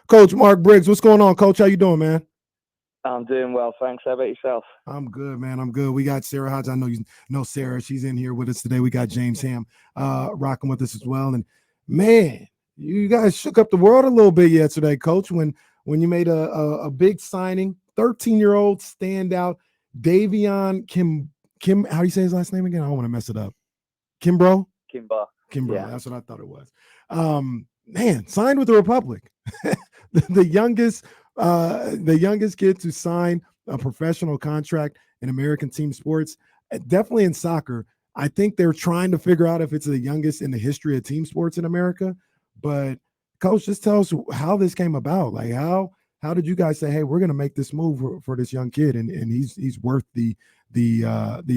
Coach Mark Briggs. What's going on, Coach? How you doing, man? I'm doing well, thanks. How about yourself? I'm good, man. I'm good. We got Sarah Hodge. I know you know Sarah. She's in here with us today. We got James Ham rocking with us as well. And man, you guys shook up the world a little bit yesterday, Coach, when you made a big signing. 13-year-old standout Davion Kim. How do you say his last name again? I don't want to mess it up. Kimbrough. Kimbrough. Yeah. That's what I thought it was. Man, signed with the Republic. the youngest kid to sign a professional contract in American team sports, definitely in soccer. I think they're trying to figure out if it's the youngest in the history of team sports in America. But Coach, just tell us how this came about. Like how did you guys say, hey, we're going to make this move for this young kid, and he's worth the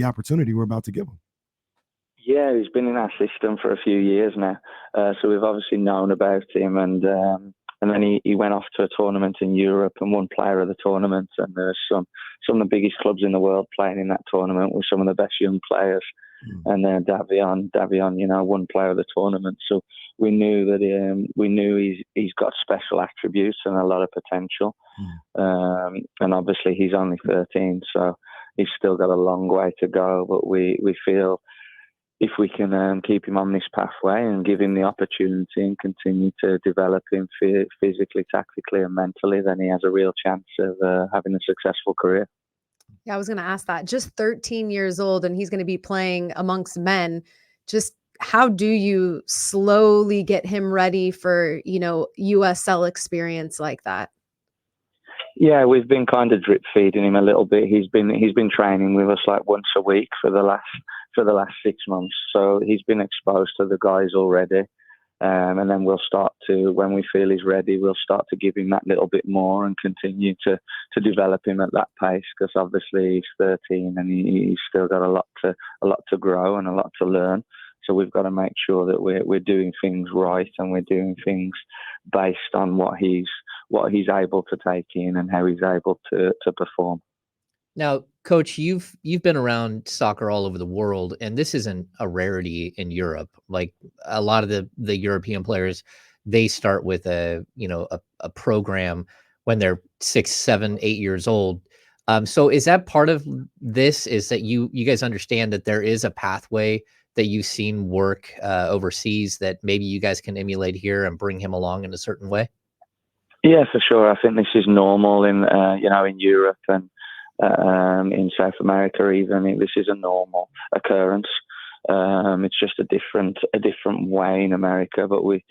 opportunity we're about to give him? Yeah, he's been in our system for a few years now, so we've obviously known about him, and then he went off to a tournament in Europe and won player of the tournament, and there's some of the biggest clubs in the world playing in that tournament with some of the best young players. And Davion, won player of the tournament. So we knew that he's got special attributes and a lot of potential. And obviously he's only 13, so he's still got a long way to go. But we feel if we can keep him on this pathway and give him the opportunity and continue to develop him physically, tactically, and mentally, then he has a real chance of having a successful career. Yeah, I was going to ask that. Just 13 years old, and he's going to be playing amongst men. Just how do you slowly get him ready for, USL experience like that? Yeah, we've been kind of drip feeding him a little bit. He's been training with us like once a week for the last 6 months. So he's been exposed to the guys already. And then we'll start to, when we feel he's ready, we'll start to give him that little bit more and continue to develop him at that pace, because obviously he's 13 and he's still got a lot to grow and a lot to learn. So we've got to make sure that we're doing things right and we're doing things based on what he's able to take in and how he's able to perform. Now, Coach, you've been around soccer all over the world, and this isn't a rarity in Europe. Like a lot of the European players, they start with a program when they're 6, 7, 8 years old. So is that part of this? Is that you guys understand that there is a pathway that you've seen work overseas that maybe you guys can emulate here and bring him along in a certain way? Yeah, for sure. I think this is normal in Europe and in South America even. This is a normal occurrence. It's just a different way in America. But we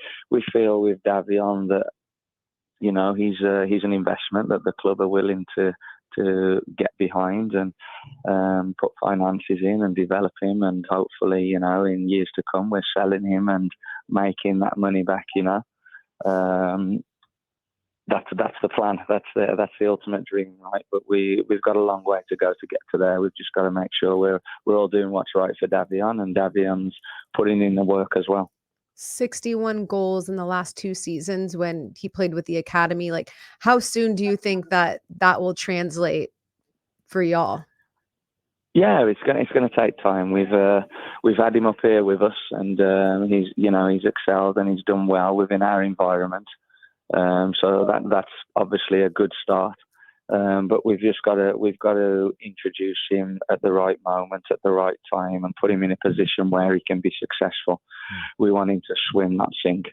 feel with Davion that he's an investment that the club are willing to get behind and put finances in and develop him, and hopefully in years to come we're selling him and making that money back. That's the plan. That's the ultimate dream, right? But we've got a long way to go to get to there. We've just got to make sure we're all doing what's right for Davion, and Davion's putting in the work as well. 61 goals in the last 2 seasons when he played with the academy. Like, how soon do you think that will translate for y'all? Yeah, it's going to take time. We've had him up here with us, and he's excelled and he's done well within our environment. So that's obviously a good start. But we've got to introduce him at the right moment, at the right time, and put him in a position where he can be successful. We want him to swim, not sink.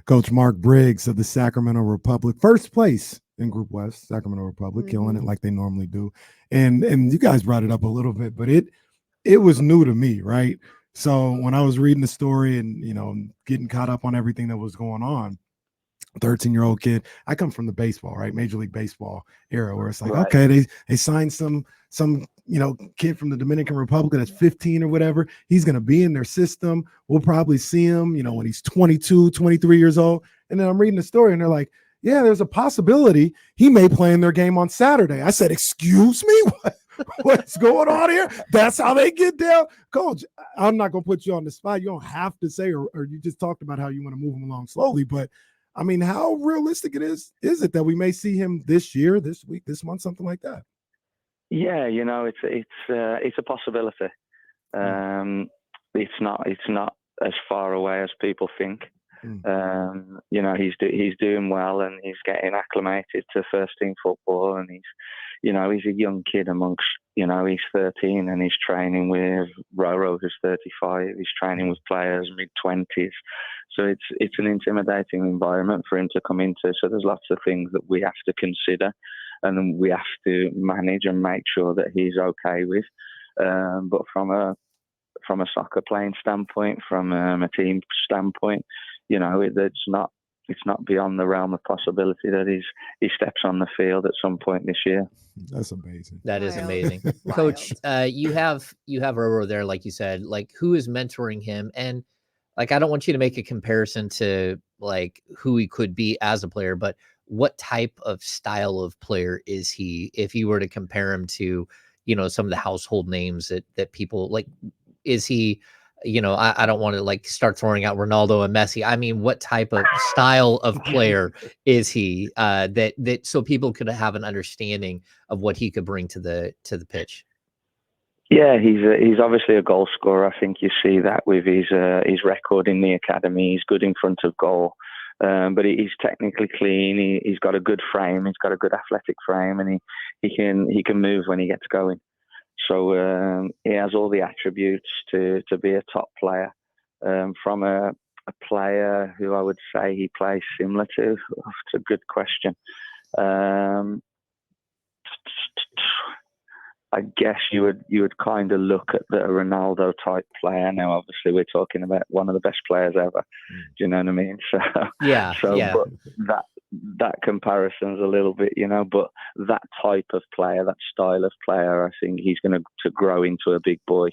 Coach Mark Briggs of the Sacramento Republic, first place in Group West, Sacramento Republic, killing it like they normally do. And you guys brought it up a little bit, but it was new to me, right? So when I was reading the story and getting caught up on everything that was going on, 13-year-old kid. I come from the baseball, right? Major League Baseball era, where it's like, right. Okay, they signed some kid from the Dominican Republic that's 15 or whatever. He's going to be in their system. We'll probably see him, when he's 22, 23 years old. And then I'm reading the story and they're like, yeah, there's a possibility he may play in their game on Saturday. I said, excuse me? What's going on here? That's how they get down? Coach, I'm not going to put you on the spot. You don't have to say, or you just talked about how you want to move him along slowly, but I mean, how realistic is it that we may see him this year, this week, this month, something like that? Yeah, it's a possibility. It's not as far away as people think. You know, he's doing well, and he's getting acclimated to first team football, and he's a young kid amongst, he's 13 and he's training with Roro, who's 35. He's training with players mid-20s. So it's an intimidating environment for him to come into. So there's lots of things that we have to consider, and we have to manage and make sure that he's okay with. But from a soccer playing standpoint, from a team standpoint, it's not beyond the realm of possibility that he steps on the field at some point this year. That's amazing. That is Wild. amazing. Coach, you have Roro there, like you said, like who is mentoring him? And like, I don't want you to make a comparison to like who he could be as a player, but what type of style of player is he? If you were to compare him to, some of the household names that people like, is he, I don't want to like start throwing out Ronaldo and Messi. I mean, what type of style of player is he, that so people could have an understanding of what he could bring to the pitch? Yeah, he's obviously a goal scorer. I think you see that with his record in the academy. He's good in front of goal, but he's technically clean. He's got a good frame. He's got a good athletic frame, and he can move when he gets going. So he has all the attributes to be a top player. From a player who I would say he plays similar to, it's a good question. I guess you would kind of look at the Ronaldo type player. Now, obviously, we're talking about one of the best players ever. Do you know what I mean? So yeah. But that comparison's a little bit, but that type of player, that style of player, I think he's going to grow into a big boy,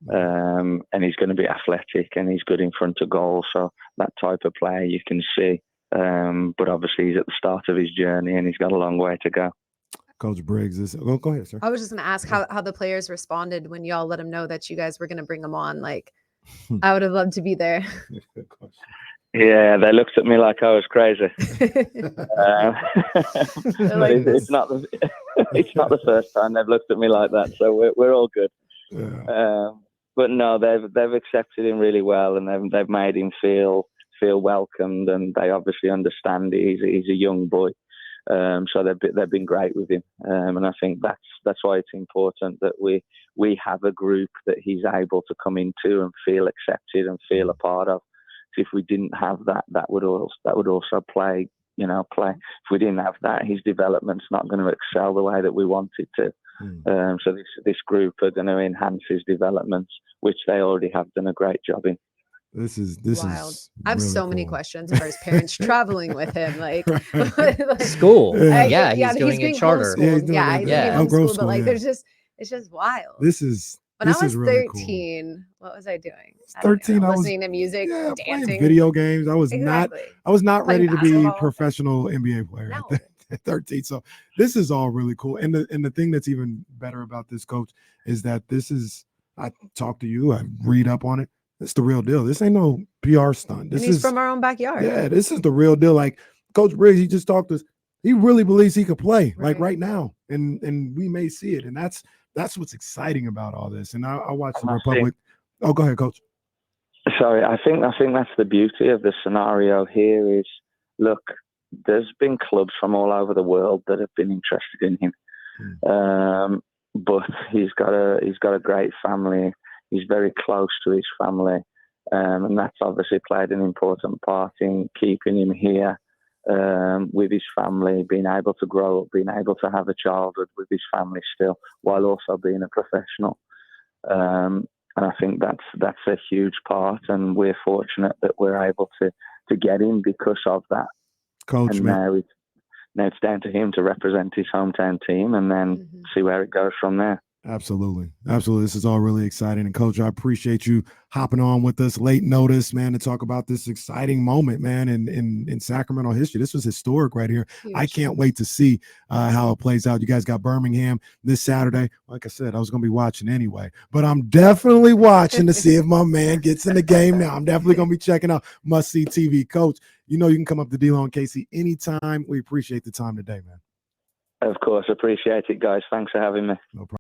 and he's going to be athletic and he's good in front of goal. So that type of player you can see, but obviously he's at the start of his journey and he's got a long way to go. Coach Briggs is. Oh, go ahead, sir. I was just going to ask how the players responded when y'all let him know that you guys were going to bring him on. Like, I would have loved to be there. Yeah, they looked at me like I was crazy. It's not the first time they've looked at me like that, so we're all good. Yeah. But no, they've accepted him really well, and they've made him feel welcomed, and they obviously understand he's a young boy. So they've been great with him, and I think that's why it's important that we have a group that he's able to come into and feel accepted and feel a part of. So if we didn't have that would also play. If we didn't have that, his development's not going to excel the way that we want it to. So this group are going to enhance his development, which they already have done a great job in. This wild. is I have really so many cool. questions for his parents traveling with him, like school. Yeah. He's doing a charter. He's being homeschooled, but like it's just wild. This is when I was really 13, cool. What was I doing? 13, I was listening to music, dancing, playing video games. I was not ready to be a professional NBA player at 13. So this is all really cool. And the thing that's even better about this, Coach, is that I talk to you, I read up on it. It's the real deal. This ain't no PR stunt. This is from our own backyard. Yeah, this is the real deal. Like Coach Briggs, he just talked to us. He really believes he could play like right now, and we may see it. And that's what's exciting about all this. And I watch the Republic. Oh, go ahead, Coach. Sorry, I think that's the beauty of the scenario here is, look, there's been clubs from all over the world that have been interested in him, but he's got a great family. He's very close to his family, and that's obviously played an important part in keeping him here with his family, being able to grow up, being able to have a childhood with his family still, while also being a professional. And I think that's a huge part, and we're fortunate that we're able to get him because of that. Coach, and now it's down to him to represent his hometown team and then see where it goes from there. Absolutely. This is all really exciting. And Coach, I appreciate you hopping on with us late notice, man, to talk about this exciting moment, man, in Sacramento history. This was historic right here. Huge. I can't wait to see how it plays out. You guys got Birmingham this Saturday. Like I said, I was going to be watching anyway, but I'm definitely watching to see if my man gets in the game now. I'm definitely going to be checking out Must See TV. Coach, you can come up to D-Lo and Casey anytime. We appreciate the time today, man. Of course. Appreciate it, guys. Thanks for having me. No problem.